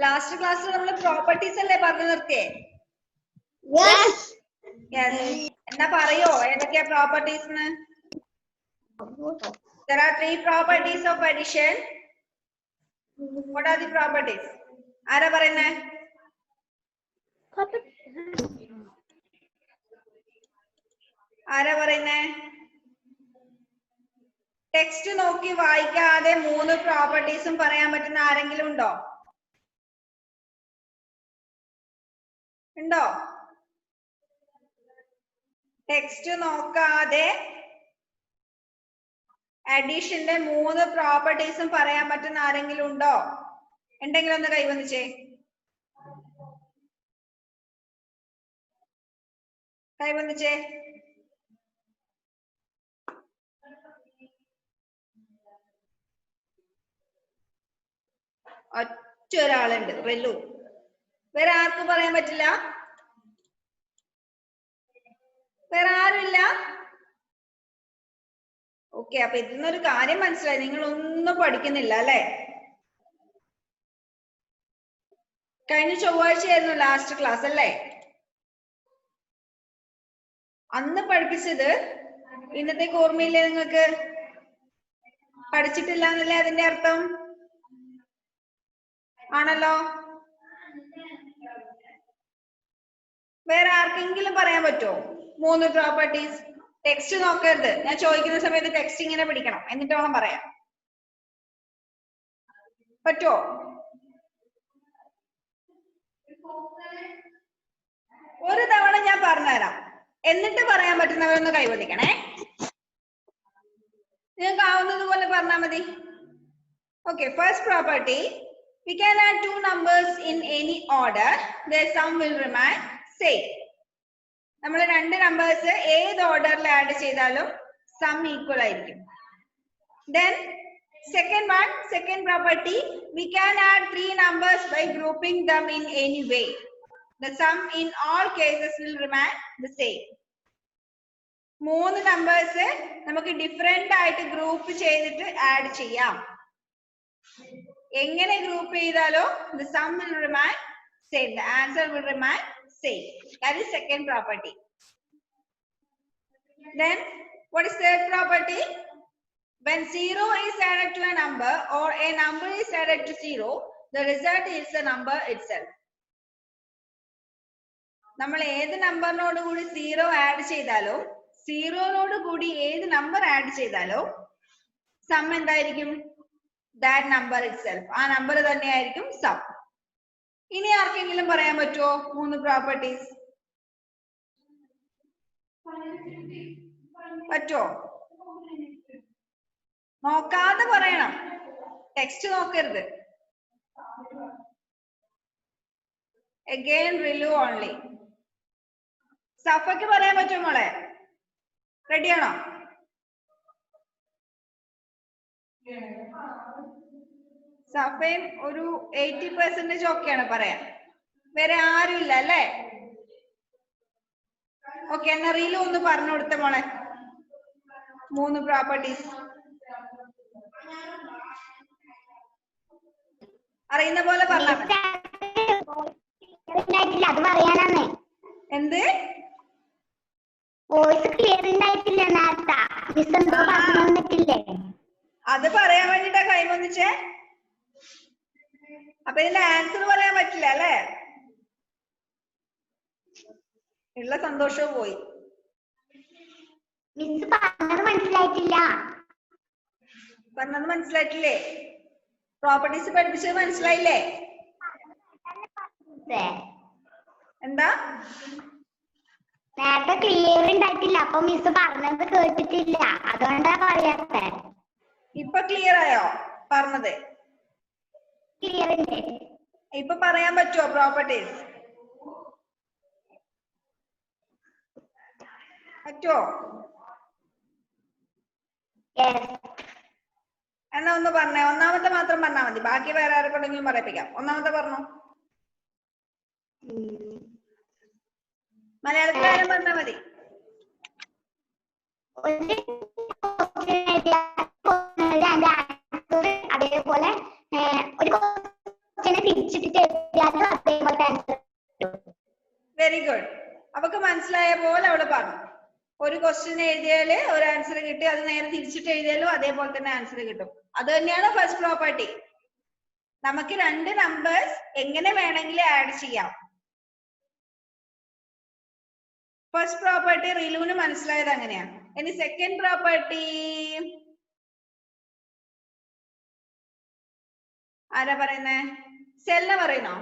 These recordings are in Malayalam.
ലാസ്റ്റ് ക്ലാസ്സിൽ നമ്മൾ പ്രോപ്പർട്ടീസ് അല്ലേ പറഞ്ഞു നിർത്തിയേ? എന്നാ പറയോ ഏതൊക്കെയാ properties? There are 3 properties of addition. What are the properties? ആരാ പറയുന്നേ? ആരാ പറയുന്നേ? ടെക്സ്റ്റ് നോക്കി വായിക്കാതെ 3 പ്രോപ്പർട്ടീസും പറയാൻ പറ്റുന്ന ആരെങ്കിലും ഉണ്ടോ? ഉണ്ടോ? ടെക്സ്റ്റ് നോക്കാതെ അഡീഷന്റെ 3 പ്രോപ്പർട്ടീസും പറയാൻ പറ്റുന്ന ആരെങ്കിലും ഉണ്ടോ? ഉണ്ടെങ്കിൽ ഒന്ന് കൈവന്നിച്ചേ. കൈവന്നിച്ചേ. ഒറ്റ ഒരാളുണ്ട്, വെല്ലു. വേറെ ആർക്കും പറയാൻ പറ്റില്ല? വേറെ ആരുമില്ല? ഓക്കെ, അപ്പൊ ഇതിന്നൊരു കാര്യം മനസ്സിലായി, നിങ്ങൾ ഒന്നും പഠിക്കുന്നില്ല അല്ലെ? കഴിഞ്ഞ ചൊവ്വാഴ്ചയായിരുന്നു ലാസ്റ്റ് ക്ലാസ് അല്ലേ? അന്ന് പഠിപ്പിച്ചത് ഇന്നത്തേക്ക് ഓർമ്മയില്ലേ നിങ്ങൾക്ക്? പഠിച്ചിട്ടില്ല എന്നല്ലേ അതിന്റെ അർത്ഥം? ആണല്ലോ. വേറെ ആർക്കെങ്കിലും പറയാൻ പറ്റുമോ 3 പ്രോപ്പർട്ടീസ്? ടെക്സ്റ്റ് നോക്കരുത്, ഞാൻ ചോദിക്കുന്ന സമയത്ത് ടെക്സ്റ്റ് ഇങ്ങനെ പിടിക്കണം, എന്നിട്ട് വേണം പറയാം. പറ്റുമോ? ഒരു തവണ ഞാൻ പറഞ്ഞുതരാം, എന്നിട്ട് പറയാൻ പറ്റുന്നവരൊന്ന് കൈവദിക്കണേ. നിങ്ങൾക്ക് ആവുന്നതുപോലെ പറഞ്ഞാൽ മതി. Okay, first property, we can add 2 numbers in any order, their sum will remain same. നമ്മൾ 2 നമ്പേഴ്സ് ഏത് ഓർഡറിൽ ആഡ് ചെയ്താലും സം ഈക്വൽ ആയിരിക്കും. Then second property, we can add 3 numbers by grouping them in any way. The sum in all cases will remain the same. 3 numbers നമുക്ക് ഡിഫറെന്റ് ആയിട്ട് ഗ്രൂപ്പ് ചെയ്തിട്ട് ആഡ് ചെയ്യാം. എങ്ങനെ ഗ്രൂപ്പ് ചെയ്താലോ the sum will remain same, the answer will remain same. That is second property. Then what is third property? When 0 is added to a number or a number is added to 0, the result is the number itself. നമ്മൾ ഏത് നമ്പറിനോട് കൂടി 0 ആഡ് ചെയ്താലോ 0നോട് കൂടി ഏത് നമ്പർ ആഡ് ചെയ്താലോ സം എന്തായിരിക്കും? that number itself. ആ നമ്പർ തന്നെയായിരിക്കും സം. ഇനി ആർക്കെങ്കിലും പറയാൻ പറ്റുമോ 3 പ്രോപ്പർട്ടീസ്? പറ്റുമോ? നോക്കാതെ പറയണം, ടെക്സ്റ്റ് നോക്കരുത്. again റിലു only. സഫയ്ക്ക് പറയാൻ പറ്റുമോ മോളെ? റെഡിയാണോ? സഫയും ഒരു 80% ഒക്കെയാണ് പറയാൻ. വേറെ ആരും ഇല്ല അല്ലേ? ഓക്കെ, എന്നാ റീലു ഒന്ന് പറഞ്ഞു കൊടുത്ത മോളെ 3 പ്രോപ്പർട്ടീസ്. അറിയുന്ന പോലെ പറഞ്ഞാൽ എന്ത്? അത് പറയാൻ വേണ്ടിട്ടാ കൈവന്നിച്ചേ. അപ്പൊ ഇതിന്റെ ആൻസർ പറയാൻ പറ്റില്ല അല്ലേ? ഉള്ള സന്തോഷവും പോയി. പറഞ്ഞത് മനസ്സിലായിട്ടില്ലേ? പ്രോപ്പർട്ടീസ് പഠിപ്പിച്ചത് മനസ്സിലായില്ലേ? എന്താ നേരത്തെ ക്ലിയർ ഉണ്ടായിട്ടില്ല, അപ്പൊ മിസ് പറഞ്ഞത് കേട്ടിട്ടില്ല, അതുകൊണ്ടാ പറയാത്തെ. ഇപ്പൊ ക്ലിയർ ആയോ പറഞ്ഞത്? ക്ലിയർ ഉണ്ട്. ഇപ്പൊ പറയാൻ പറ്റുമോ പ്രോപ്പർട്ടീസ്? പറ്റുമോ? എന്നാ ഒന്ന് പറഞ്ഞേ, ഒന്നാമത്തെ മാത്രം പറഞ്ഞാൽ മതി, ബാക്കി വേറെ ആരെക്കൊണ്ടെങ്കിലും പറയിപ്പിക്കാം. ഒന്നാമത്തെ പറഞ്ഞു, മലയാളത്തിലാരും പറഞ്ഞാൽ മതി. അതേപോലെ ഒരു ക്വസ്റ്റ്യന് തിരിച്ചിട്ടിട്ട് എഴുതിയാലും അതേപോലത്തെ ആൻസർ കിട്ടും. Very good. അവക്ക് മനസ്സിലായ പോലെ അവള് പറഞ്ഞു. ഒരു ക്വസ്റ്റ്യൻ എഴുതിയാല് ഒരു ആൻസർ കിട്ടി, അത് നേരെ തിരിച്ചിട്ട് എഴുതിയാലും അതേപോലെ തന്നെ ആൻസർ കിട്ടും. അത് തന്നെയാണ് ഫസ്റ്റ് പ്രോപ്പർട്ടി. നമുക്ക് രണ്ട് നമ്പേഴ്സ് എങ്ങനെ വേണമെങ്കിലും ആഡ് ചെയ്യാം. ഫസ്റ്റ് പ്രോപ്പർട്ടി റിലുവിന് മനസ്സിലായത് അങ്ങനെയാണ്. ഇനി സെക്കൻഡ് പ്രോപ്പർട്ടി ആരാ പറയുന്നേ? സെല്ലിനെ പറയുന്നോ?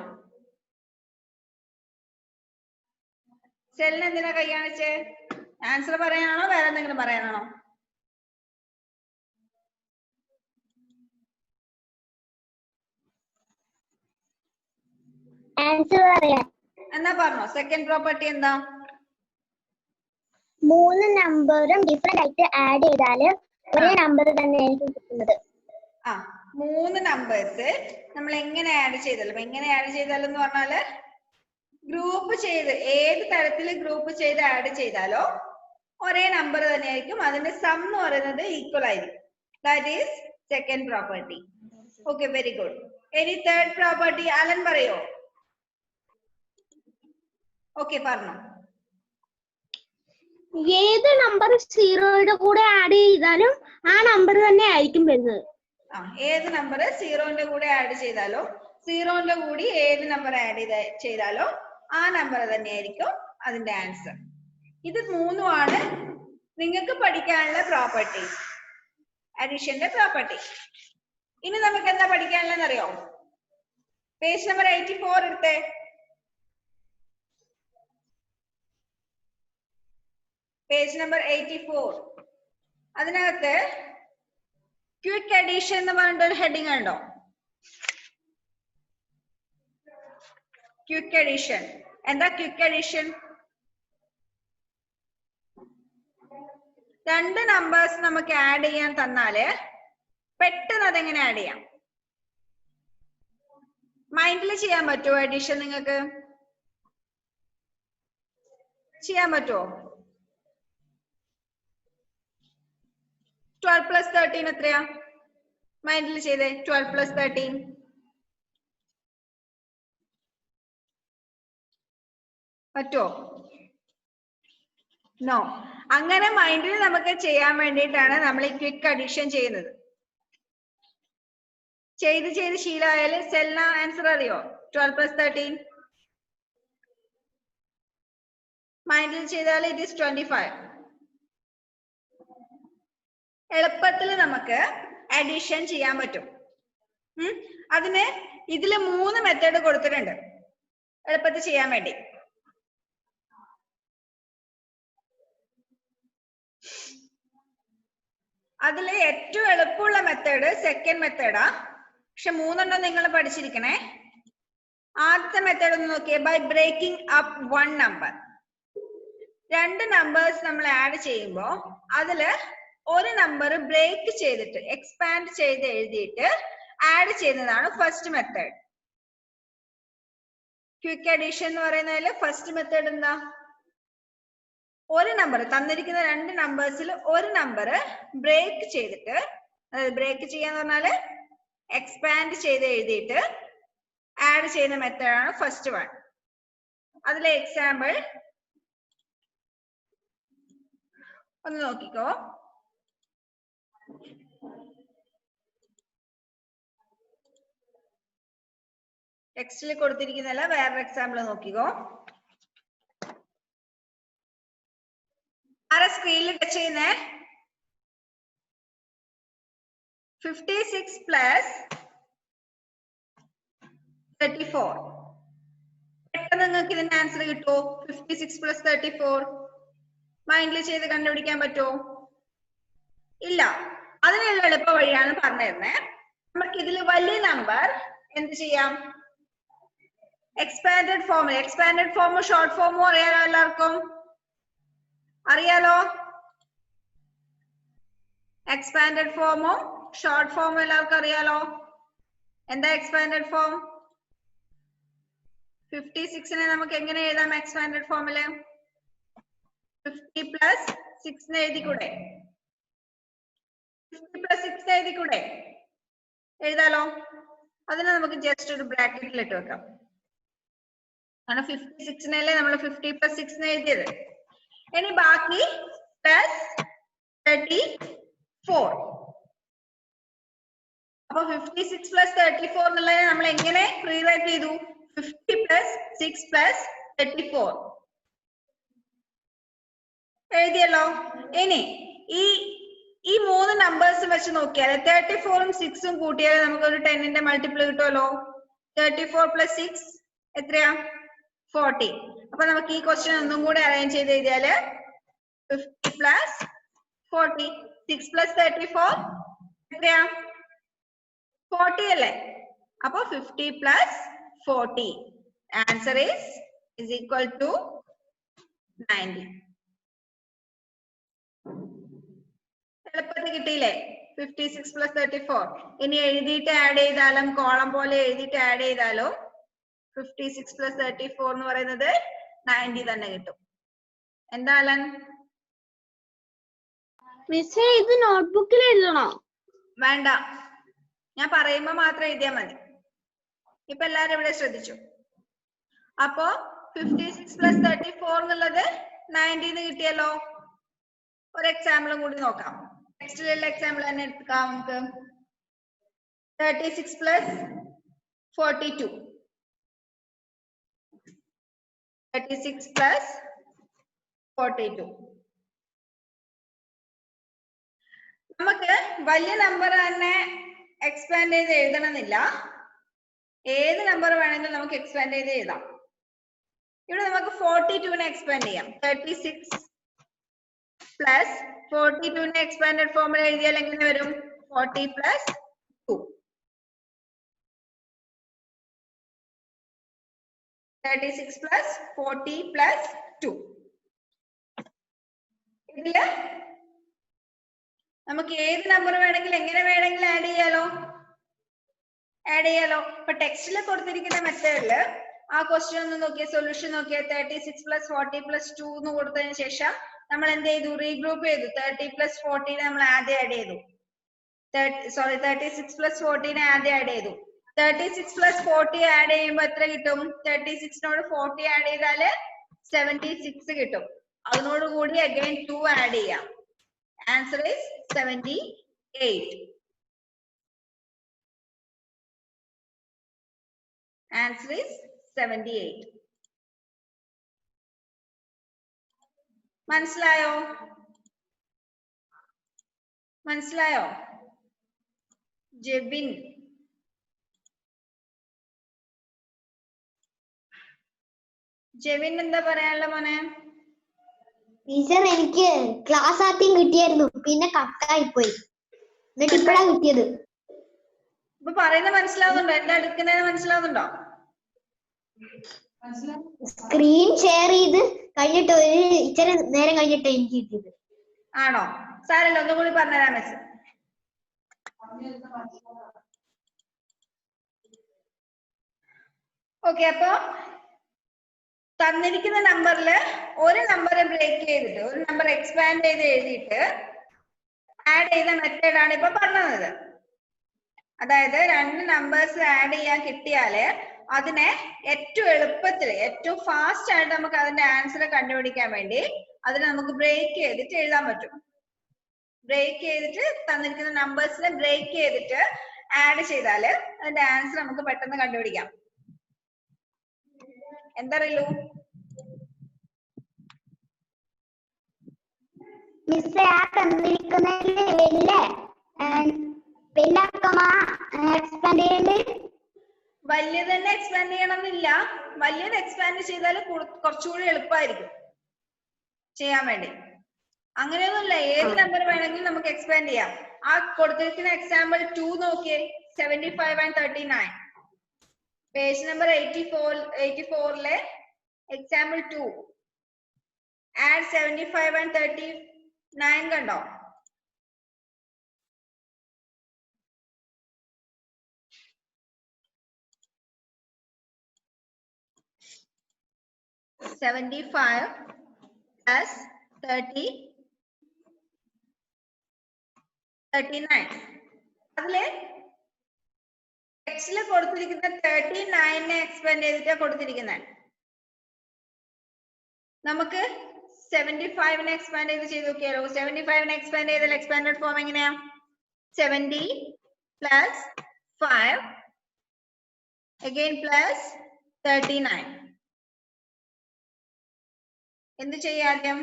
സെല്ലിന് എന്തിനാ കൈ കാണിച്ചേ? ആൻസർ പറയാനാണോ വേറെ എന്തെങ്കിലും പറയാനാണോ? ആൻസർ പറയാം. എന്നാ പറഞ്ഞോ, സെക്കൻഡ് പ്രോപ്പർട്ടി എന്താ? മൂന്ന് നമ്പറും ഡിഫറെന്റ് ആയിട്ട് ആഡ് ചെയ്താല് ഒരേ നമ്പർ തന്നെയായിരിക്കും കിട്ടുന്നത്. ആ, മൂന്ന് നമ്പേഴ്സ് നമ്മൾ എങ്ങനെ ആഡ് ചെയ്താലും, എങ്ങനെ ആഡ് ചെയ്താലും എന്ന് പറഞ്ഞാല് ഗ്രൂപ്പ് ചെയ്ത് ഏത് തരത്തിൽ ഗ്രൂപ്പ് ചെയ്ത് ആഡ് ചെയ്താലോ ഒരേ നമ്പർ തന്നെയായിരിക്കും. അതിന്റെ സം എന്ന് പറയുന്നത് ഈക്വൽ ആയിരിക്കും. That is second property. Okay, very good. ഇനി തേർഡ് പ്രോപ്പർട്ടി അലൻ പറയോ? ഓക്കെ, പറഞ്ഞോ. ഏത് നമ്പർ സീറോയുടെ കൂടെ ആഡ് ചെയ്താലും ആ നമ്പർ തന്നെ ആയിരിക്കും വരുന്നത്. ആ, ഏത് നമ്പർ സീറോന്റെ കൂടെ ആഡ് ചെയ്താലോ സീറോന്റെ കൂടി ഏത് നമ്പർ ആഡ് ചെയ്താലോ ആ നമ്പർ തന്നെയായിരിക്കും അതിന്റെ ആൻസർ. ഇത് മൂന്നുമാണ് നിങ്ങൾക്ക് പഠിക്കാനുള്ള പ്രോപ്പർട്ടീസ്, അഡീഷന്റെ പ്രോപ്പർട്ടി. ഇനി നമുക്ക് എന്താ പഠിക്കാനുള്ളതെന്ന് അറിയോ? പേജ് നമ്പർ 84 എടുത്തേ. Page number 84. അതിനകത്ത് ക്വിക്ക് അഡീഷൻ എന്ന് പറഞ്ഞിട്ടൊരു ഹെഡിങ് ഉണ്ടോ? Quick addition. എന്താ ക്വിക്ക് അഡീഷൻ? രണ്ട് നമ്പേഴ്സ് നമുക്ക് ആഡ് ചെയ്യാൻ തന്നാല് പെട്ടെന്ന് അതെങ്ങനെ ആഡ് ചെയ്യാം? മൈൻഡിൽ ചെയ്യാൻ പറ്റുമോ അഡീഷൻ? നിങ്ങൾക്ക് ചെയ്യാൻ പറ്റുമോ? 12 + 13 എത്രയാ? മൈൻഡിൽ ചെയ്തേ. 12 + 13 പറ്റുമോ? നോ. അങ്ങനെ മൈൻഡിൽ നമുക്ക് ചെയ്യാൻ വേണ്ടിയിട്ടാണ് നമ്മൾ ഈ ക്വിക്ക് അഡീഷൻ ചെയ്യുന്നത്. ചെയ്ത് ചെയ്ത് ശീലമായാല് സെല്ലിന് ആൻസർ അറിയോ? 12 + 13 മൈൻഡിൽ ചെയ്താൽ ഇറ്റ് ഈസ് 25. എളുപ്പത്തിൽ നമുക്ക് അഡീഷൻ ചെയ്യാൻ പറ്റും. അതിന് ഇതില് 3 മെത്തേഡ് കൊടുത്തിട്ടുണ്ട് എളുപ്പത്തിൽ ചെയ്യാൻ വേണ്ടി. അതില് ഏറ്റവും എളുപ്പമുള്ള മെത്തേഡ് സെക്കൻഡ് മെത്തേഡാ. പക്ഷെ 3 നിങ്ങൾ പഠിച്ചിരിക്കണേ. ആദ്യത്തെ മെത്തേഡ് ഒന്ന് നോക്കിയേ. By breaking up 1 number. രണ്ട് നമ്പേഴ്സ് നമ്മൾ ആഡ് ചെയ്യുമ്പോൾ അതില് ഒരു നമ്പർ ബ്രേക്ക് ചെയ്തിട്ട് എക്സ്പാൻഡ് ചെയ്ത് എഴുതിയിട്ട് ആഡ് ചെയ്യുന്നതാണ് ഫസ്റ്റ് മെത്തേഡ്. ക്വിക്ക് അഡീഷൻ എന്ന് പറയുന്നതിൽ ഫസ്റ്റ് മെത്തേഡ് എന്താ? ഒരു നമ്പർ തന്നിരിക്കുന്ന രണ്ട് നമ്പേഴ്സിൽ ഒരു നമ്പർ ബ്രേക്ക് ചെയ്തിട്ട്, അതായത് ബ്രേക്ക് ചെയ്യാന്ന് പറഞ്ഞാല് എക്സ്പാൻഡ് ചെയ്ത് എഴുതിയിട്ട് ആഡ് ചെയ്യുന്ന മെത്തേഡാണ് ഫസ്റ്റ് വൺ. അതിലെ എക്സാമ്പിൾ ഒന്ന് നോക്കിക്കോ. ടെക്സ്റ്റിൽ കൊടുത്തിരിക്കുന്നല്ല, വേറൊരു എക്സാമ്പിൾ നോക്കിക്കോ. ആരാ സ്ക്രീനിൽ ടച്ച് ചെയ്യുന്നേ? 56 + 34. പെട്ടെന്ന് നിങ്ങൾക്ക് ഇതിന്റെ ആൻസർ കിട്ടുമോ? 56 + 34 മൈൻഡിൽ ചെയ്ത് കണ്ടുപിടിക്കാൻ പറ്റുമോ? ഇല്ല. അതിനുള്ള എളുപ്പ വഴിയാണ് പറഞ്ഞിരുന്നേ. നമുക്ക് ഇതിൽ വലിയ നമ്പർ എന്ത് ചെയ്യാം? Expanded form. എക്സ്പാൻഡഡ് ഫോമും ഷോർട്ട് ഫോമും അറിയാലോ എല്ലാവർക്കും? അറിയാലോ? എക്സ്പാൻഡഡ് ഫോമും ഷോർട്ട് ഫോമും എല്ലാവർക്കും അറിയാലോ? എന്താ എക്സ്പാൻഡഡ് ഫോം? 56നെ നമുക്ക് എങ്ങനെ എഴുതാം എക്സ്പാൻഡഡ് ഫോമില്? 50 + 6 എഴുതിക്കൂടെ? 50 + 6 എഴുതിക്കൂടെ? എഴുതാലോ? അതിനെ നമുക്ക് ജസ്റ്റ് ഒരു ബ്രാക്കറ്റിൽ ഇട്ട് വെക്കാം. കാരണം 56 നമ്മൾ 50 + 6 എഴുതിയത്. ഇനി ബാക്കി +34. അപ്പൊ 56 + 34 എന്നുള്ളതിനെ നമ്മൾ എങ്ങനെ റീറൈറ്റ് ചെയ്തു? 50 + 6 + 34 എഴുതിയല്ലോ. ഇനി ഈ മൂന്ന് നമ്പേഴ്സ് വെച്ച് നോക്കിയാൽ 34ഉം 6ഉം കൂട്ടിയാൽ നമുക്കൊരു 10ന്റെ മൾട്ടിപ്പിൾ കിട്ടുമല്ലോ. 34 + 6 എത്രയാ? 40. അപ്പൊ നമുക്ക് ഈ ക്വസ്റ്റ്യൻ ഒന്നും കൂടി അറേഞ്ച് ചെയ്ത് എഴുതിയാല് 50 + 40. 6 + 34 എത്രയാ? 40 അല്ലേ? അപ്പൊ 50 + 40. Answer is equal to 90. എളുപ്പത്തിൽ കിട്ടിയില്ലേ? 56 + 34. ഇനി എഴുതിയിട്ട് ആഡ് ചെയ്താലും കോളം പോലെ എഴുതിയിട്ട് ആഡ് ചെയ്താലും 56 + 34 എന്ന് പറയുന്നത് 90 തന്നെ കിട്ടും. എന്താ അലൻ? മിസ്സേ ഇത് നോട്ട്ബുക്കിൽ എഴുതണോ? വേണ്ട, ഞാൻ പറയുമ്പോ മാത്രം എഴുതിയാൽ മതി. ഇപ്പൊ എല്ലാരും ഇവിടെ ശ്രദ്ധിച്ചു. അപ്പോ 56 + 34 എന്നുള്ളത് 90 എന്ന് കിട്ടിയല്ലോ. ഒരു എക്സാമ്പിളും കൂടി നോക്കാം. നെക്സ്റ്റിലുള്ള എക്സാമ്പിൾ തന്നെ എടുക്കാം നമുക്ക്. 36 + 42. 36 + 42. നമുക്ക് വലിയ നമ്പർ തന്നെ എക്സ്പാൻഡ് ചെയ്ത് എഴുതണമെന്നില്ല. ഏത് നമ്പർ വേണമെങ്കിലും നമുക്ക് എക്സ്പാൻഡ് ചെയ്ത് എഴുതാം. ഇവിടെ നമുക്ക് 42നെ എക്സ്പാൻഡ് ചെയ്യാം. 36 + 42നെ എക്സ്പാൻഡഡ് ഫോമിൽ എഴുതിയാൽ എങ്ങനെ വരും? 40 + 2. 36 + 40 + 2. ഇതില് നമുക്ക് ഏത് നമ്പർ വേണമെങ്കിലും എങ്ങനെ വേണമെങ്കിലും ആഡ് ചെയ്യാലോ. ഇപ്പൊ ടെക്സ്റ്റിൽ കൊടുത്തിരിക്കുന്ന മെത്തേഡില് ആ ക്വസ്റ്റ്യൻ ഒന്ന് നോക്കിയ സൊല്യൂഷൻ നോക്കിയ 36 + 40 + 2 എന്ന് കൊടുത്തതിന് ശേഷം നമ്മൾ എന്ത് ചെയ്തു? റീഗ്രൂപ്പ് ചെയ്തു. 30 + 40നെ നമ്മൾ ആദ്യം ആഡ് ചെയ്തു. 36 + 40നെ ആദ്യം ആഡ് ചെയ്തു. 36 + 40 ആഡ് ചെയ്യുമ്പോൾ എത്ര കിട്ടും? 36നോട് 40 ആഡ് ചെയ്താല് 76 കിട്ടും. അതിനോട് കൂടി അഗൈൻ 2 ആഡ് ചെയ്യാം. Answer is 78. Answer is 78. മനസ്സിലായോ? ജെബിൻ, എന്താ പറയാനുള്ള മോനെ? ടീച്ചർ എനിക്ക് ക്ലാസ് ആദ്യം കിട്ടിയായിരുന്നു, പിന്നെ കട്ടായി പോയി, എന്നിട്ട് ഇപ്പഴാ കിട്ടിയത്. ഇപ്പൊ പറയുന്നത് മനസ്സിലാവുന്നുണ്ടോ? എന്താ എടുക്കുന്നത് മനസ്സിലാവുന്നുണ്ടോ? സ്ക്രീൻ ഷെയർ ചെയ്ത് കഴിഞ്ഞിട്ട് ഒരു ഇച്ചിരി നേരം കഴിഞ്ഞിട്ട് എനിക്ക് കിട്ടിയത്. ആണോ? സാരല്ല, ഒന്നും കൂടി പറഞ്ഞുതരാം മിസ്. ഓക്കെ, അപ്പൊ തന്നിരിക്കുന്ന നമ്പറിൽ ഒരു നമ്പർ ബ്രേക്ക് ചെയ്തിട്ട് ഒരു നമ്പർ എക്സ്പാൻഡ് ചെയ്ത് എഴുതിയിട്ട് ആഡ് ചെയ്ത മെത്തേഡാണ് ഇപ്പൊ പറഞ്ഞത്. അതായത് രണ്ട് നമ്പേഴ്സ് ആഡ് ചെയ്യാൻ കിട്ടിയാല് അതിനെ ഏറ്റവും എളുപ്പത്തിൽ ഏറ്റവും ഫാസ്റ്റ് ആയിട്ട് നമുക്ക് അതിന്റെ ആൻസർ കണ്ടുപിടിക്കാൻ വേണ്ടി അതിനെ നമുക്ക് ബ്രേക്ക് ചെയ്തിട്ട് എഴുതാൻ പറ്റും. ബ്രേക്ക് ചെയ്തിട്ട് തന്നിരിക്കുന്ന നമ്പേഴ്സിനെ ബ്രേക്ക് ചെയ്തിട്ട് ആഡ് ചെയ്താല് അതിന്റെ ആൻസർ നമുക്ക് പെട്ടെന്ന് കണ്ടുപിടിക്കാം. എന്തറിയൂ മിസ്? ആ തന്നിരിക്കുന്നതില് വലിയത് തന്നെ എക്സ്പാൻഡ് ചെയ്യണമെന്നില്ല. വലിയത് എക്സ്പാൻഡ് ചെയ്താൽ കുറച്ചുകൂടി എളുപ്പമായിരിക്കും ചെയ്യാൻ വേണ്ടി. അങ്ങനെയൊന്നുമില്ല, ഏത് നമ്പർ വേണമെങ്കിലും നമുക്ക് എക്സ്പാൻഡ് ചെയ്യാം. ആ കൊടുത്തിരിക്കുന്ന എക്സാമ്പിൾ 2 നോക്കിയേ. 75 and 39. പേജ് നമ്പർ 84ലെ എക്സാമ്പിൾ 2 ആഡ് 75 and 39 കണ്ടോ? $75 plus 39. അതിലെ ടെക്സ്റ്റിൽ കൊടുത്തിരിക്കുന്ന 39 എക്സ്പാൻഡ് ചെയ്തിട്ടാ കൊടുത്തിരിക്കുന്നത്. നമുക്ക് 75 എക്സ്പാൻഡ് ചെയ്ത് നോക്കിയാലോ. 75 എക്സ്പാൻഡ് ചെയ്താൽ എക്സ്പാൻഡഡ് ഫോം എങ്ങനെയാ? 70 പ്ലസ് 5 again plus 39. എന്ത് ചെയ്യാം? ആദ്യം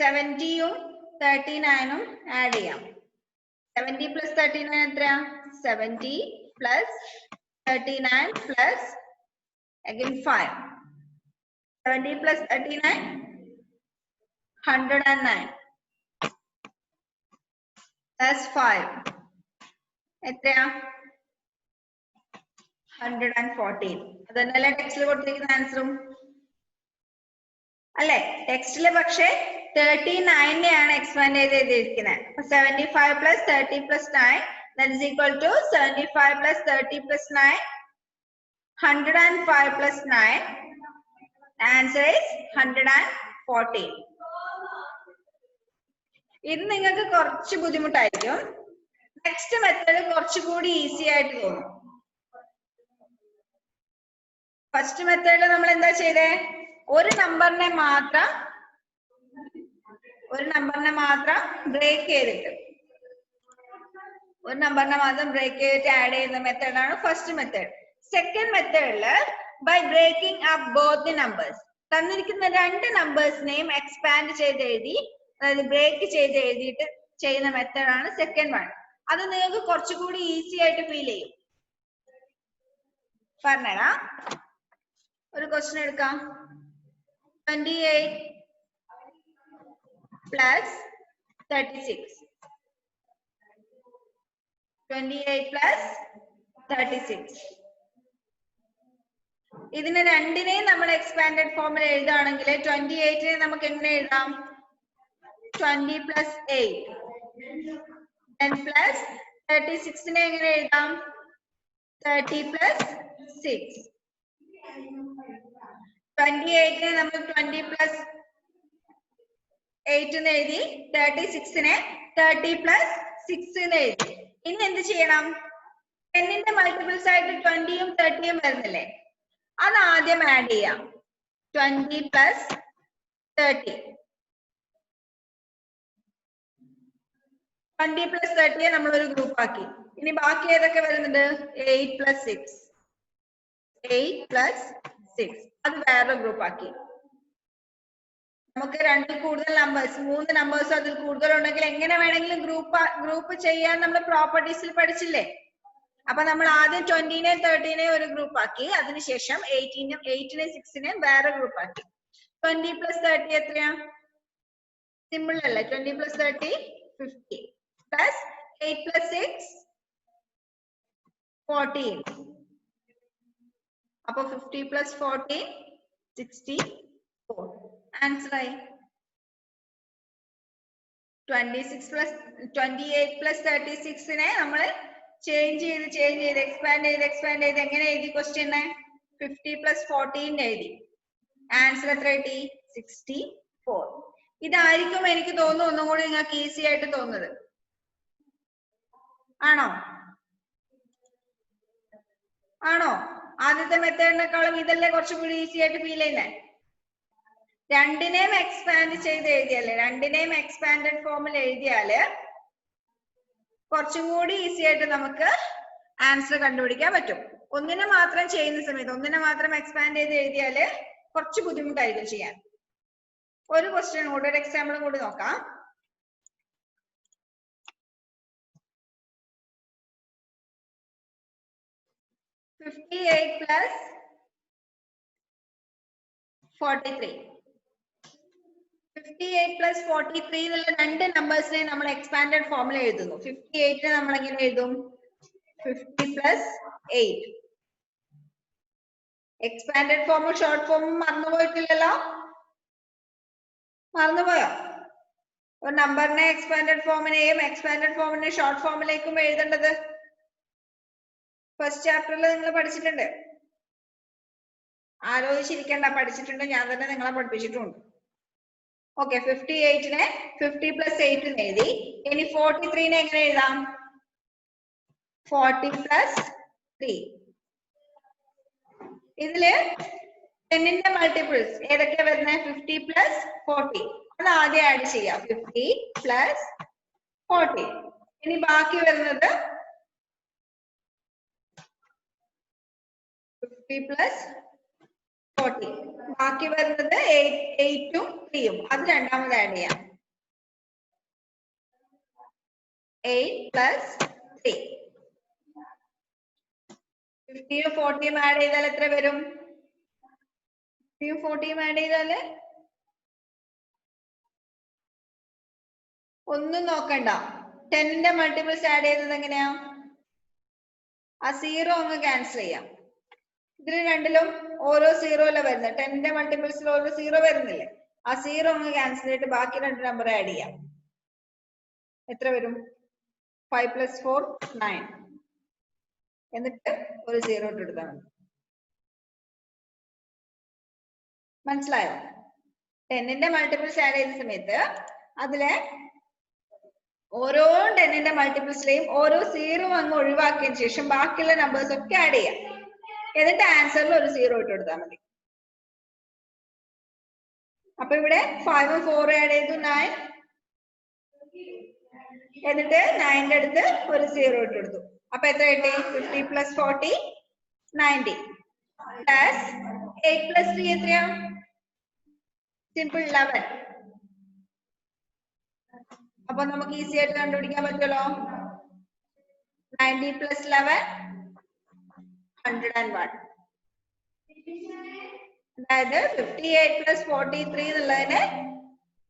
70യും 39ഉം ആഡ് ചെയ്യാം. 70 plus 39 എത്രയാ? 70 plus 39 plus again 5. 70 plus 39 109 plus 5 എത്രയാ? 114. അതന്നല്ലേ ടെക്സ്റ്റിൽ കൊടുത്തിരിക്കുന്ന ആൻസറും അല്ലെ? ടെക്സ്റ്റില് പക്ഷേ 39നെയാണ് എക്സ്പാൻഡ് ചെയ്ത് എഴുതിയിരിക്കുന്നത്. അപ്പൊ 75 plus 30 plus 9 that is equal to 75 plus 30 plus 9 105 plus 9. Answer is 114. ഇത് നിങ്ങൾക്ക് കുറച്ച് ബുദ്ധിമുട്ടായിരിക്കും. നെക്സ്റ്റ് മെത്തേഡ് കുറച്ചുകൂടി ഈസി ആയിട്ട് തോന്നും. ഫസ്റ്റ് മെത്തേഡിൽ നമ്മൾ എന്താ ചെയ്തേ? ഒരു നമ്പറിനെ മാത്രം ബ്രേക്ക് ചെയ്തിട്ട് ആഡ് ചെയ്യുന്ന മെത്തേഡാണ് ഫസ്റ്റ് മെത്തേഡ്. സെക്കൻഡ് മെത്തേഡില് by breaking up both the numbers, തന്നിരിക്കുന്ന രണ്ട് നമ്പേഴ്സിനെയും എക്സ്പാൻഡ് ചെയ്ത് എഴുതി, അതായത് ബ്രേക്ക് ചെയ്ത് എഴുതിയിട്ട് ചെയ്യുന്ന മെത്തേഡാണ് സെക്കൻഡ് വൺ. അത് നിങ്ങൾക്ക് കുറച്ചുകൂടി ഈസി ആയിട്ട് ഫീൽ ചെയ്യും. പറഞ്ഞാ ഒരു ക്വസ്റ്റ്യൻ എടുക്കാം. 28 plus 36. 28 plus 36. ഇതിനെ രണ്ടിനെയും നമ്മൾ എക്സ്പാൻഡഡ് ഫോമിൽ എഴുതുകയാണെങ്കിൽ 28നെ നമുക്ക് എങ്ങനെ എഴുതാം? 20 plus 8. Then plus 36നെ എങ്ങനെ എഴുതാം? 30 plus 6. 28നെ നമ്മൾ 20 plus 8 എന്ന് എഴുതി, 36നെ 30 plus 6 എന്ന് എഴുതി. ഇനി എന്ത് ചെയ്യണം? 10ന്റെ മൾട്ടിപ്പിൾസ് ആയിട്ട് 20യും 30യും വരുന്നില്ലേ? അത് ആദ്യം ആഡ് ചെയ്യാം. 20 plus 30. 20 plus 30യെ നമ്മൾ ഒരു ഗ്രൂപ്പ് ആക്കി. ഇനി ബാക്കി ഏതൊക്കെ വരുന്നുണ്ട്? 8 plus 6. 8 plus 6 അത് വേറെ ഗ്രൂപ്പ് ആക്കി. നമുക്ക് രണ്ടിൽ കൂടുതൽ നമ്പേഴ്സ്, 3 നമ്പേഴ്സ് അതിൽ കൂടുതൽ ഉണ്ടെങ്കിൽ എങ്ങനെ വേണമെങ്കിലും ഗ്രൂപ്പ് ചെയ്യാൻ നമ്മൾ പ്രോപ്പർട്ടീസിൽ പഠിച്ചില്ലേ? അപ്പൊ നമ്മൾ ആദ്യം 20നെയും 30നെയും ഒരു ഗ്രൂപ്പ് ആക്കി, അതിനുശേഷം 8നെയും 6നെയും വേറെ ഗ്രൂപ്പ് ആക്കി. 20 plus 30 എത്രയാ? സിമ്പിൾ അല്ലേ? 20 plus 30 50 plus 8 plus 6 14. അപ്പൊ 50 plus 14 64. ആൻസർ ആയി. 28 plus 36നെ നമ്മൾ ചേഞ്ച് ചെയ്ത് എക്സ്പാൻഡ് ചെയ്ത് എങ്ങനെ എഴുതി ക്വസ്റ്റ്യനെ? 50 plus 14 എഴുതി. ആൻസർ എത്ര കിട്ടി? 64. ഇതായിരിക്കും എനിക്ക് തോന്നുന്നു ഒന്നും കൂടി നിങ്ങൾക്ക് ഈസി ആയിട്ട് തോന്നുന്നത്. ആണോ? ആദ്യത്തെ മെത്തേഡിനെക്കാളും ഇതല്ലേ കുറച്ചുകൂടി ഈസി ആയിട്ട് ഫീൽ ചെയ്യുന്നത്? രണ്ടിനെയും എക്സ്പാൻഡ് ചെയ്ത് എഴുതിയാല്, രണ്ടിനെയും എക്സ്പാൻഡഡ് ഫോമിൽ എഴുതിയാല് കുറച്ചും കൂടി ഈസി ആയിട്ട് നമുക്ക് ആൻസർ കണ്ടുപിടിക്കാൻ പറ്റും. ഒന്നിനെ മാത്രം ചെയ്യുന്ന സമയത്ത്, ഒന്നിനെ മാത്രം എക്സ്പാൻഡ് ചെയ്ത് എഴുതിയാല് കുറച്ച് ബുദ്ധിമുട്ടായിരിക്കും ചെയ്യാൻ. ഒരു ക്വസ്റ്റ്യൻ കൂടി, ഒരു എക്സാമ്പിളും കൂടി നോക്കാം. 58 plus 43. 58 plus 43 എന്നുള്ള രണ്ട് നമ്പേഴ്സിനെ നമ്മൾ എക്സ്പാൻഡഡ് ഫോമിൽ എഴുതുന്നു. 58നെ നമ്മൾ എങ്ങനെ എഴുതും? 50 plus 8. എക്സ്പാൻഡഡ് ഫോമും ഷോർട്ട് ഫോമും മറന്നുപോയിട്ടില്ലല്ലോ? മറന്നുപോയോ? ഒരു നമ്പറിനെ എക്സ്പാൻഡഡ് ഫോമിനെയും എക്സ്പാൻഡഡ് ഫോമിനെ ഷോർട്ട് ഫോമിലേക്കും എഴുതേണ്ടത് ഫസ്റ്റ് ചാപ്റ്ററിൽ നിങ്ങൾ പഠിച്ചിട്ടുണ്ട്. ആലോചിച്ചിരിക്കണ്ട, പഠിച്ചിട്ടുണ്ട്. ഞാൻ തന്നെ നിങ്ങളെ പഠിപ്പിച്ചിട്ടുണ്ട്. ഓക്കെ, 58നെ 50 plus 8 എന്ന് എഴുതി. ഇനി 43നെ എങ്ങനെ എഴുതാം? 40 plus 3. ഇതില് 10ന്റെ മൾട്ടിപ്പിൾസ് ഏതൊക്കെ വരുന്നത്? 50 പ്ലസ് 40. അത് ആദ്യം ആഡ് ചെയ്യാം. 50 പ്ലസ് 40. ഇനി ബാക്കി വരുന്നത് 50 പ്ലസ് 40. ബാക്കി വരുന്നത് 8ഉം 3ഉം. അത് രണ്ടാമത് ആഡ് ചെയ്യാം. 8 പ്ലസ് 3. 50യും 40യും ആഡ് ചെയ്താൽ എത്ര വരും? 50യും 40യും ആഡ് ചെയ്താല് ഒന്നും നോക്കണ്ട. 10ന്റെ മൾട്ടിപ്പിൾസ് ആഡ് ചെയ്തത് എങ്ങനെയാ? ആ 0 അങ്ങ് ക്യാൻസൽ ചെയ്യാം. ഇതിൽ രണ്ടിലും ഓരോ 0 അല്ല വരുന്നത്. 10ന്റെ മൾട്ടിപ്പിൾസിൽ ഓരോ 0 വരുന്നില്ലേ? ആ 0 അങ്ങ് ക്യാൻസൽ ചെയ്തിട്ട് ബാക്കി രണ്ട് നമ്പർ ആഡ് ചെയ്യാം. എത്ര വരും? 5 പ്ലസ് 4 9. എന്നിട്ട് ഒരു 0 ഇട്ടെടുത്താൽ മതി. മനസ്സിലായോ? 10ന്റെ മൾട്ടിപ്പിൾസ് ആഡ് ചെയ്ത സമയത്ത് അതിലെ ഓരോ 10ന്റെ മൾട്ടിപ്പിൾസിലെയും ഓരോ 0 അങ്ങ് ഒഴിവാക്കിയതിനു ശേഷം ബാക്കിയുള്ള നമ്പേഴ്സ് ഒക്കെ ആഡ് ചെയ്യാം. എന്നിട്ട് ആൻസറിൽ ഒരു 0 ഇട്ട് കൊടുത്താൽ മതി. അപ്പൊ ഇവിടെ 5ഉം 4ഉം ആഡ് ചെയ്തു 9. എന്നിട്ട് 9ന്റെ അടുത്ത് ഒരു 0 ഇട്ട് കൊടുത്തു. അപ്പൊ എത്ര കിട്ടി? 50 പ്ലസ് 40 90 പ്ലസ് 8 പ്ലസ് 3 എത്രയാ? സിമ്പിൾ 11. അപ്പൊ നമുക്ക് ഈസി ആയിട്ട് കണ്ടുപിടിക്കാൻ പറ്റുമല്ലോ. 90 പ്ലസ് 11 101. അതായത് 58 പ്ലസ് 43 എന്നുള്ളതിനെ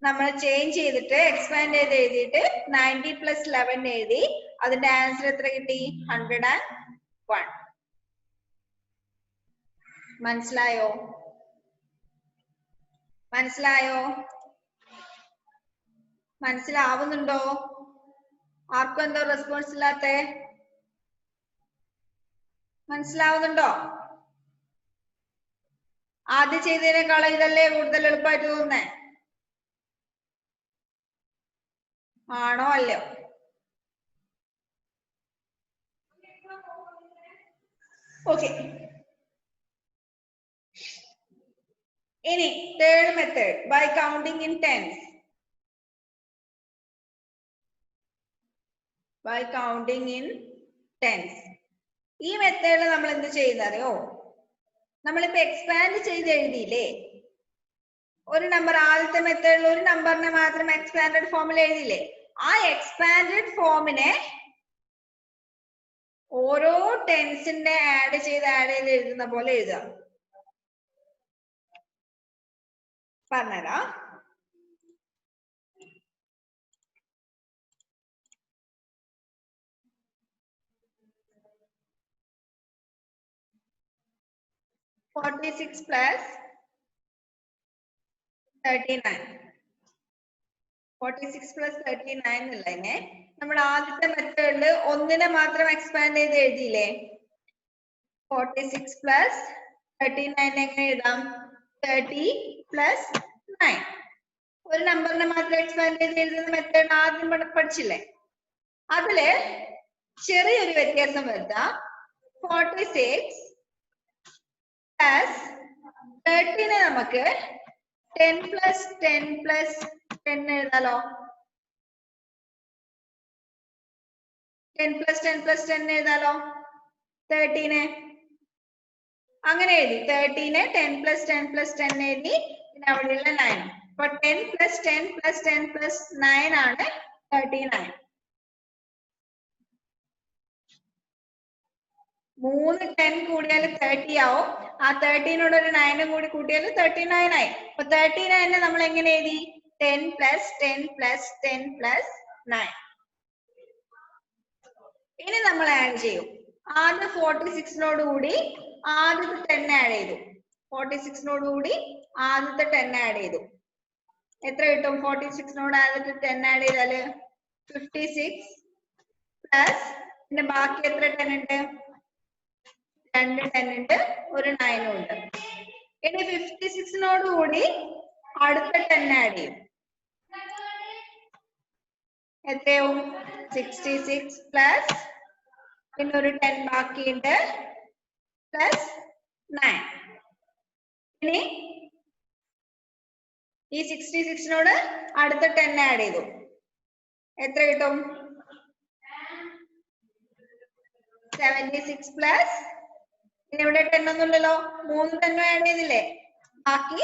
നമ്മൾ ചേഞ്ച് ചെയ്തിട്ട് എക്സ്പാൻഡ് ചെയ്ത് എഴുതിയിട്ട് 90 പ്ലസ് 11 എഴുതി. അതിന്റെ ആൻസർ എത്ര കിട്ടി? 101. മനസ്സിലായോ? മനസ്സിലായോ? മനസ്സിലാവുന്നുണ്ടോ? ആർക്കും എന്തോ റെസ്പോൺസ് ഇല്ലാത്തെ? മനസ്സിലാവുന്നുണ്ടോ? ആദ്യം ചെയ്തതിനേക്കാളും ഇതല്ലേ കൂടുതൽ എളുപ്പമായിട്ട് തോന്നുന്നേ? ആണോ അല്ലയോ? ഓക്കെ. ഇനി third method, by counting in tens. By counting in tens. ഈ മെത്തേഡിൽ നമ്മൾ എന്ത് ചെയ്യുന്നറിയോ? നമ്മളിപ്പോ എക്സ്പാൻഡ് ചെയ്ത് എഴുതിയില്ലേ ഒരു നമ്പർ, ആദ്യത്തെ മെത്തേഡിൽ ഒരു നമ്പറിനെ മാത്രം എക്സ്പാൻഡഡ് ഫോമിൽ എഴുതിയില്ലേ? ആ എക്സ്പാൻഡഡ് ഫോമിനെ ഓരോ ടെൻസിന്റെ ആഡ് ചെയ്ത് എഴുതുന്ന പോലെ എഴുതുക. പറഞ്ഞുതരാം. (46 plus 39). 46 plus 39 എന്നുള്ളതിനെ നമ്മൾ ആദ്യത്തെ മെത്തേഡിൽ ഒന്നിനെ മാത്രം എക്സ്പാൻഡ് ചെയ്ത് എഴുതിയില്ലേ? 46 plus 39 എങ്ങനെ എഴുതാം? 30 plus 9. ഒരു നമ്പറിനെ മാത്രം എക്സ്പാൻഡ് ചെയ്ത് എഴുതുന്ന മെത്തേഡ് ആദ്യം പഠിച്ചില്ലേ? അതില് ചെറിയൊരു വ്യത്യാസം വരുത്താം. 46 plus 30 നമുക്ക് 10 plus 10 plus 10 എഴുതാലോ? 10 plus 10 plus 10 എഴുതാലോ? 30 അങ്ങനെ എഴുതി. 30 10 plus 10 plus 10 എഴുതി. പിന്നെ അവിടെയുള്ള 9. അപ്പൊ 10 plus 10 plus 10 plus 9 ആണ് 39. 3 10 കൂടിയാൽ 30 ആവും. ആ 30നോട് ഒരു 9 കൂടി കൂട്ടിയാൽ 39 ആയി. അപ്പൊ 39 നമ്മൾ എങ്ങനെ എഴുതി? 10 plus 10 plus 10 plus 9. ഇനി നമ്മൾ ആഡ് ചെയ്യും. ആദ്യം 46നോട് കൂടി ആദ്യത്തെ 10 ആഡ് ചെയ്തു. 46നോട് കൂടി ആദ്യത്തെ 10 ആഡ് ചെയ്തു. എത്ര കിട്ടും? 46നോട് ആദ്യത്തെ 10 ആഡ് ചെയ്താല് 56 പ്ലസ് പിന്നെ ബാക്കി എത്ര 10 ഉണ്ട്? 2 10 ഉണ്ട്, ഒരു 9 ഉണ്ട്. ഇനി 56നോട് കൂടി അടുത്ത 10 ആഡ് ചെയ്യും. എത്രയാവും? 66 പ്ലസ് പിന്നെ ഒരു 10 ബാക്കിയുണ്ട് പ്ലസ് 9. ഇനി ഈ 66നോട് അടുത്ത 10 ആഡ് ചെയ്തു. എത്ര കിട്ടും? 76 പ്ലസ്, ഇനി ഇവിടെ 10 ഒന്നുമില്ലല്ലോ, 3 10 ആഡ് ചെയ്തില്ലേ, ബാക്കി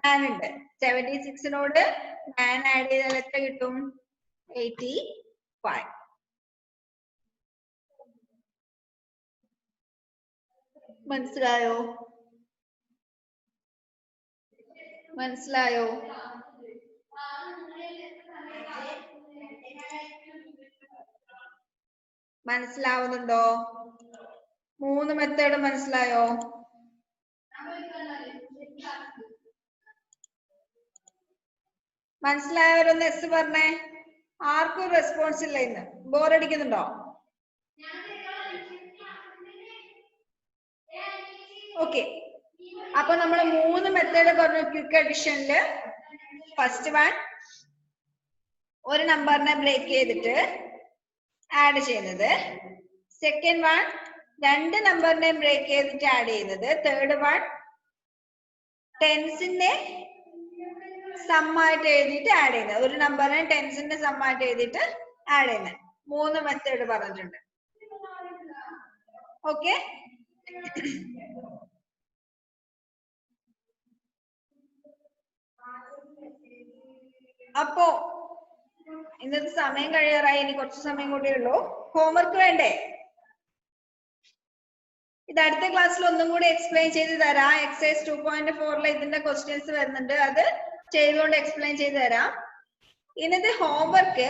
9 ഉണ്ട്. 76നോട് 9 ആഡ് ചെയ്താൽ എത്ര കിട്ടും? 85. മനസ്സിലായോ? മനസ്സിലായോ? മനസ്സിലാവുന്നുണ്ടോ? 3 മെത്തേഡ് മനസ്സിലായോ? മനസ്സിലായവരൊന്ന് എസ് പറഞ്ഞേ. ആർക്കും റെസ്പോൺസ് ഇല്ല ഇന്ന്. ബോറടിക്കുന്നുണ്ടോ? ഓക്കെ, അപ്പൊ നമ്മൾ 3 മെത്തേഡ് പറഞ്ഞു ക്വിക്ക് അഡിഷനില്. ഫസ്റ്റ് വൺ, ഒരു നമ്പറിനെ ബ്രേക്ക് ചെയ്തിട്ട് ആഡ് ചെയ്യുന്നത്. സെക്കൻഡ് വൺ, 2 നമ്പറിനെ ബ്രേക്ക് ചെയ്തിട്ട് ആഡ് ചെയ്യുന്നത്. തേർഡ് വൺ, ടെൻസിന്റെ സമ്മായിട്ട് എഴുതിയിട്ട് ആഡ് ചെയ്യുന്നത്. ഒരു നമ്പറിനെ ടെൻസിന്റെ സമ്മായിട്ട് എഴുതിയിട്ട് ആഡ് ചെയ്യുന്നത്. 3 മെത്തേഡ് പറഞ്ഞിട്ടുണ്ട്. ഓക്കെ, അപ്പോ ഇന്നത്തെ സമയം കഴിയാറായി. ഇനി കുറച്ച് സമയം കൂടിയേ ഉള്ളൂ. ഹോംവർക്ക് വേണ്ടേ? ഇത് അടുത്ത ക്ലാസ്സിൽ ഒന്നും കൂടി എക്സ്പ്ലെയിൻ ചെയ്ത് തരാം. എക്സസൈസ് 2.4 ഇതിന്റെ ക്വസ്റ്റ്യൻസ് വരുന്നുണ്ട്, അത് ചെയ്തുകൊണ്ട് എക്സ്പ്ലെയിൻ ചെയ്ത് തരാം. ഇന്നത്തെ homework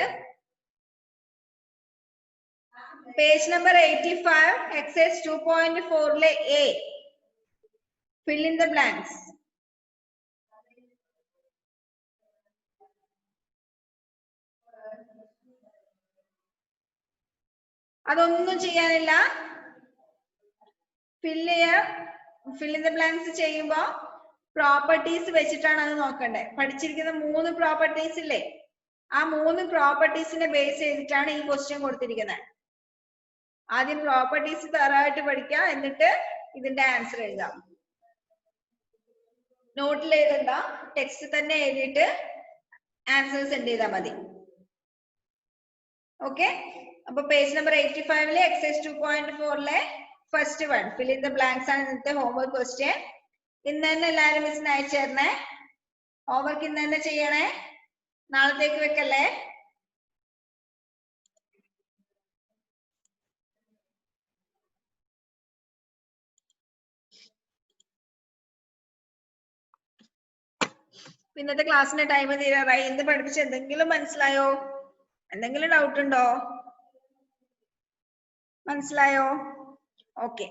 page number 85 exercise 2.4 A, fill in the blanks. അതൊന്നും ചെയ്യാനില്ല. fill in the blanks ചെയ്യുമ്പോ പ്രോപ്പർട്ടീസ് വെച്ചിട്ടാണ് അത് നോക്കണ്ടേ. പഠിച്ചിരിക്കുന്ന 3 പ്രോപ്പർട്ടീസ് ഇല്ലേ, ആ 3 പ്രോപ്പർട്ടീസിനെ ബേസ് ചെയ്തിട്ടാണ് ഈ ക്വസ്റ്റ്യൻ കൊടുത്തിരിക്കുന്നത്. ആദ്യം പ്രോപ്പർട്ടീസ് തറായിട്ട് പഠിക്കുക, എന്നിട്ട് ഇതിന്റെ ആൻസർ എഴുതാം. നോട്ടിൽ എഴുതണ്ട, ടെക്സ്റ്റ് തന്നെ എഴുതിയിട്ട് ആൻസർ സെൻഡ് ചെയ്താൽ മതി. ഓക്കെ, അപ്പൊ page number 85 exercise 2.4 first one fill in the blanks ആണ് ഇന്നത്തെ ഹോംവർക്ക് ക്വസ്റ്റ്യൻ. ഇന്ന് തന്നെ എല്ലാവരും മിസ്സിന് അയച്ചു തരണേ. ഹോംവർക്ക് ഇന്ന് തന്നെ ചെയ്യണേ, നാളത്തേക്ക് വെക്കല്ലേ. ഇന്നത്തെ ക്ലാസ്സിന്റെ ടൈം തീരാറായി. ഇന്ന് പഠിപ്പിച്ച് എന്തെങ്കിലും മനസ്സിലായോ? എന്തെങ്കിലും ഡൗട്ട് ഉണ്ടോ? മനസ്സിലായോ? ഓക്കെ.